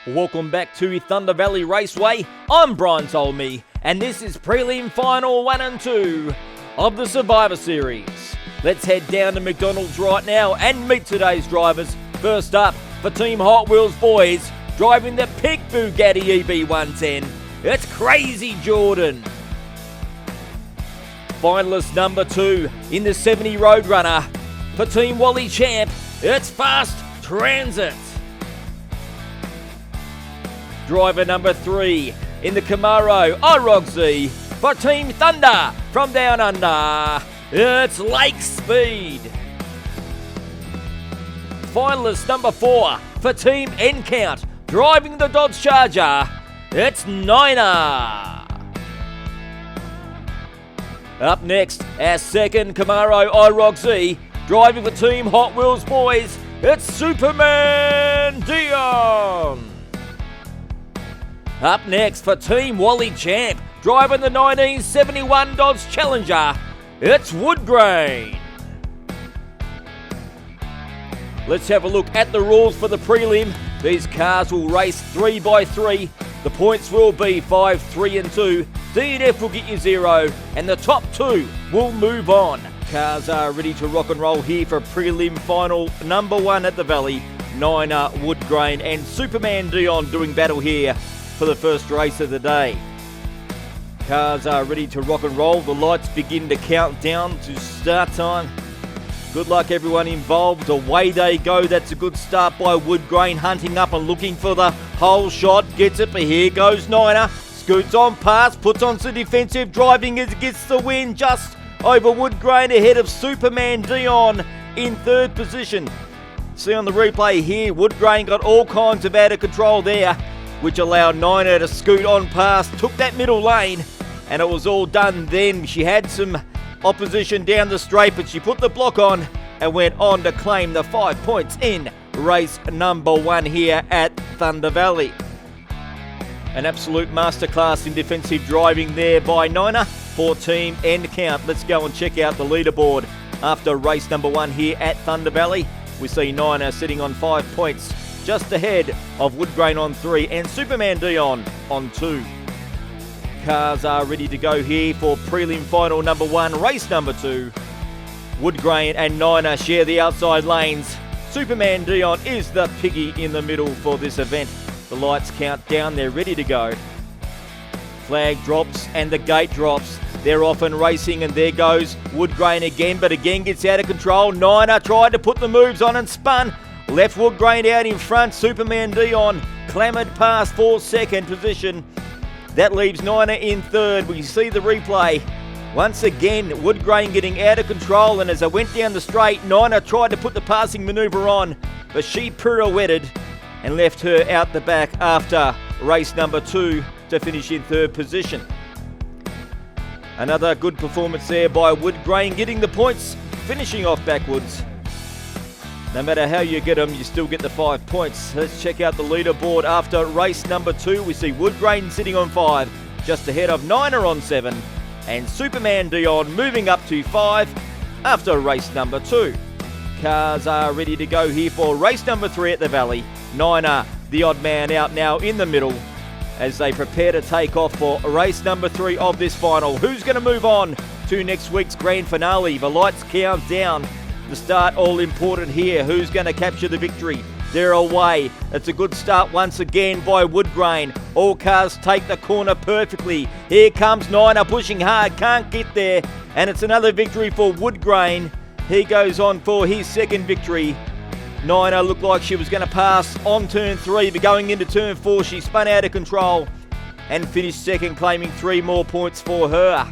Welcome back to Thunder Valley Raceway. I'm Brian Tolmie, and this is Prelim Final 1 and 2 of the Survivor Series. Let's head down to McDonald's right now and meet today's drivers. First up, for Team Hot Wheels boys, driving the Pig Bugatti EB110, it's Crazy Jordan. Finalist number 2 in the 70 Roadrunner, for Team Wally Champ, it's Fast Transit. Driver number 3 in the Camaro iRoxy, for Team Thunder from Down Under, it's Lake Speed. Finalist number 4 for Team N-Count, driving the Dodge Charger, it's Nina. Up next, our second Camaro iRoxy, driving for Team Hot Wheels boys, it's Superman Dion. Up next for Team Wally Champ, driving the 1971 Dodge Challenger, it's Woodgrain. Let's have a look at the rules for the prelim. These cars will race 3x3. The points will be 5, 3 and 2. D and F will get you 0, and the top 2 will move on. Cars are ready to rock and roll here for prelim final number 1 at the Valley. Nina, Woodgrain and Superman Dion doing battle here for the first race of the day. Cars are ready to rock and roll. The lights begin to count down to start time. Good luck everyone involved. Away they go. That's a good start by Woodgrain, hunting up and looking for the whole shot. Gets it, but here goes Nina. Scoots on past, puts on some defensive driving as it gets the win just over Woodgrain, ahead of Superman Dion in third position. See on the replay here, Woodgrain got all kinds of out of control there, which allowed Nina to scoot on past, took that middle lane, and it was all done then. She had some opposition down the straight, but she put the block on and went on to claim the 5 points in race number 1 here at Thunder Valley. An absolute masterclass in defensive driving there by Nina for Team N-Count. Let's go and check out the leaderboard after race number 1 here at Thunder Valley. We see Nina sitting on 5 points, just ahead of Woodgrain on 3 and Superman Dion on 2. Cars are ready to go here for prelim final number 1, race number 2. Woodgrain and Nina share the outside lanes. Superman Dion is the piggy in the middle for this event. The lights count down, they're ready to go. Flag drops and the gate drops. They're off and racing, and there goes Woodgrain again, but again gets out of control. Nina tried to put the moves on and spun. Left Woodgrain out in front. Superman Dion clamoured past for second position. That leaves Nina in third. We see the replay. Once again, Woodgrain getting out of control, and as I went down the straight, Nina tried to put the passing manoeuvre on, but she pirouetted and left her out the back after race number 2 to finish in third position. Another good performance there by Woodgrain, getting the points, finishing off backwards. No matter how you get them, you still get the 5 points. Let's check out the leaderboard after race number 2. We see Woodgrain sitting on 5, just ahead of Nina on 7, and Superman Dion moving up to 5 after race number 2. Cars are ready to go here for race number 3 at the Valley. Nina, the odd man out now in the middle, as they prepare to take off for race number 3 of this final. Who's going to move on to next week's grand finale? The lights count down. The start all important here. Who's going to capture the victory? They're away. It's a good start once again by Woodgrain. All cars take the corner perfectly. Here comes Nina pushing hard, can't get there. And it's another victory for Woodgrain. He goes on for his second victory. Nina looked like she was going to pass on turn 3, but going into turn 4, she spun out of control and finished second, claiming 3 more points for her.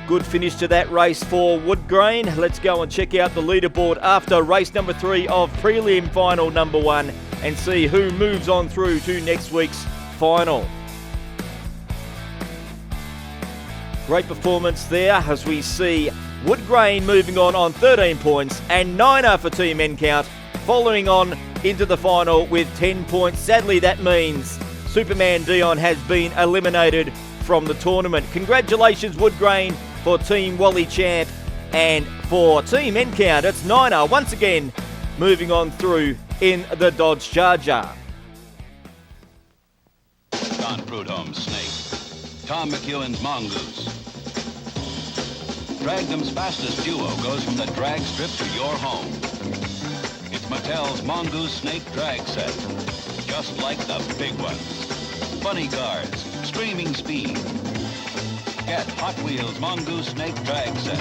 Good finish to that race for Woodgrain. Let's go and check out the leaderboard after race number 3 of prelim final number 1 and see who moves on through to next week's final. Great performance there as we see Woodgrain moving on 13 points, and Nina for Team N-Count following on into the final with 10 points. Sadly, that means Superman Dion has been eliminated from the tournament. Congratulations, Woodgrain, for Team Wally Champ, and for Team N-Count, it's Nina once again moving on through in the Dodge Charger. Prudhomme's Snake, Tom McEwen's Mongoose. Dragdom's fastest duo goes from the drag strip to your home. It's Mattel's Mongoose Snake drag set, just like the big ones. Funny cars, screaming speed. Get Hot Wheels Mongoose Snake drag set.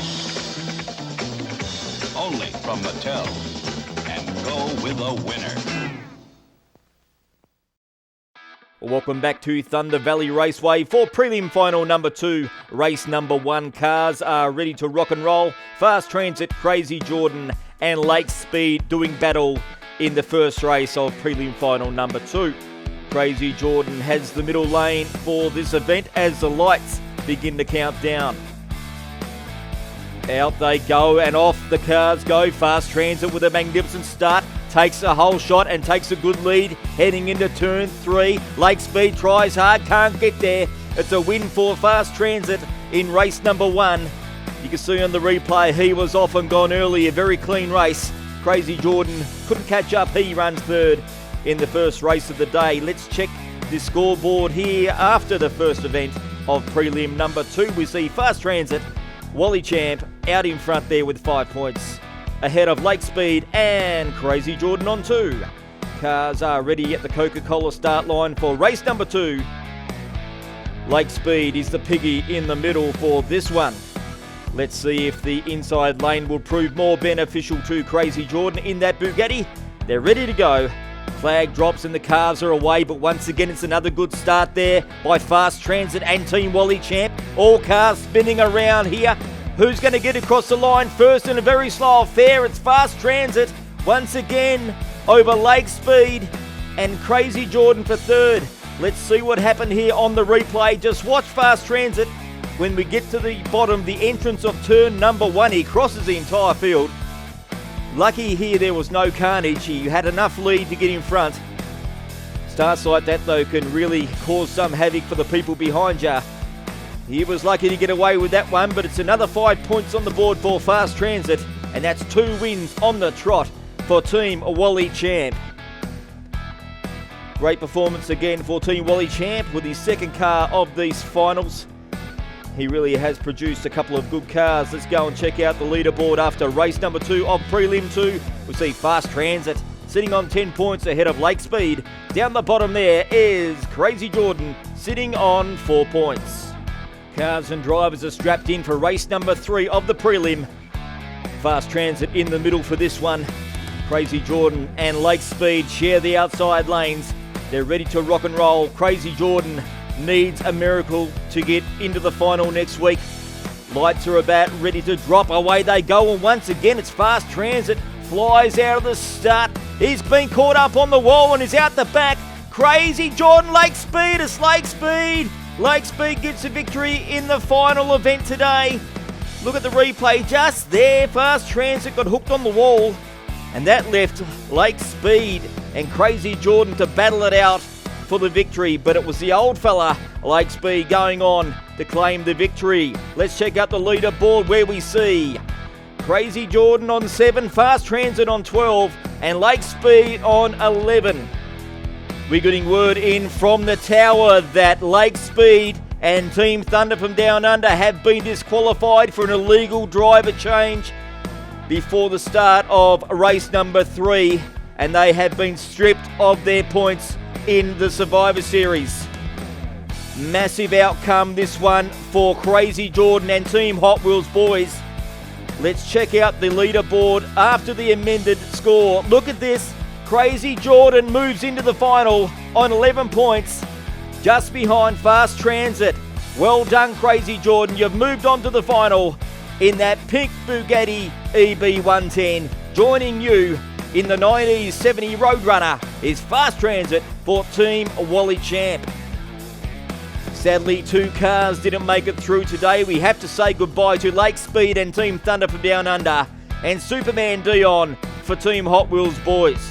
Only from Mattel. And go with a winner. Welcome back to Thunder Valley Raceway for prelim final number 2. Race number 1. Cars are ready to rock and roll. Fast Transit, Crazy Jordan and Lake Speed doing battle in the first race of prelim final number 2. Crazy Jordan has the middle lane for this event as the lights begin to count down. Out they go and off the cars go. Fast Transit with a magnificent start. Takes a whole shot and takes a good lead heading into turn 3. Lake Speed tries hard, can't get there. It's a win for Fast Transit in race number 1. You can see on the replay he was off and gone early. A very clean race. Crazy Jordan couldn't catch up. He runs third in the first race of the day. Let's check the scoreboard here after the first event of prelim number 2. We see Fast Transit, Wally Champ out in front there with 5 points, ahead of Lake Speed and Crazy Jordan on 2. Cars are ready at the Coca-Cola start line for race number 2. Lake Speed is the piggy in the middle for this one. Let's see if the inside lane will prove more beneficial to Crazy Jordan in that Bugatti. They're ready to go. Flag drops and the cars are away, but once again it's another good start there by Fast Transit and Team Wally Champ. All cars spinning around here. Who's going to get across the line first in a very slow affair? It's Fast Transit once again over Lake Speed and Crazy Jordan for third. Let's see what happened here on the replay. Just watch Fast Transit. When we get to the bottom, the entrance of turn number 1, he crosses the entire field. Lucky here there was no carnage. He had enough lead to get in front. Starts like that though can really cause some havoc for the people behind you. He was lucky to get away with that one, but it's another 5 points on the board for Fast Transit, and that's 2 wins on the trot for Team Wally Champ. Great performance again for Team Wally Champ with his second car of these finals. He really has produced a couple of good cars. Let's go and check out the leaderboard after race number 2 of Prelim 2. We see Fast Transit sitting on 10 points ahead of Lake Speed. Down the bottom there is Crazy Jordan sitting on 4 points. Cars and drivers are strapped in for race number 3 of the Prelim. Fast Transit in the middle for this one. Crazy Jordan and Lake Speed share the outside lanes. They're ready to rock and roll. Crazy Jordan needs a miracle to get into the final next week. Lights are about ready to drop. Away they go, and once again it's Fast Transit. Flies out of the start. He's been caught up on the wall and is out the back. Crazy Jordan, Lake Speed. It's Lake Speed. Lake Speed gets a victory in the final event today. Look at the replay just there. Fast Transit got hooked on the wall, and that left Lake Speed and Crazy Jordan to battle it out for the victory, but it was the old fella, Lake Speed, going on to claim the victory. Let's check out the leaderboard where we see Crazy Jordan on 7, Fast Transit on 12, and Lake Speed on 11. We're getting word in from the tower that Lake Speed and Team Thunder from Down Under have been disqualified for an illegal driver change before the start of race number 3, and they have been stripped of their points in the Survivor Series. Massive outcome this one for Crazy Jordan and Team Hot Wheels boys. Let's check out the leaderboard after the amended score. Look at this. Crazy Jordan moves into the final on 11 points, just behind Fast Transit. Well done, Crazy Jordan. You've moved on to the final in that pink Bugatti EB110. Joining you in the 1970 Roadrunner is Fast Transit for Team Wally Champ. Sadly, 2 cars didn't make it through today. We have to say goodbye to Lake Speed and Team Thunder from Down Under and Superman Dion for Team Hot Wheels boys.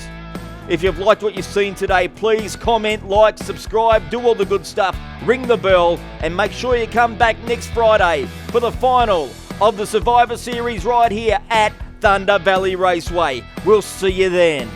If you've liked what you've seen today, please comment, like, subscribe, do all the good stuff, ring the bell, and make sure you come back next Friday for the final of the Survivor Series right here at Thunder Valley Raceway. We'll see you then.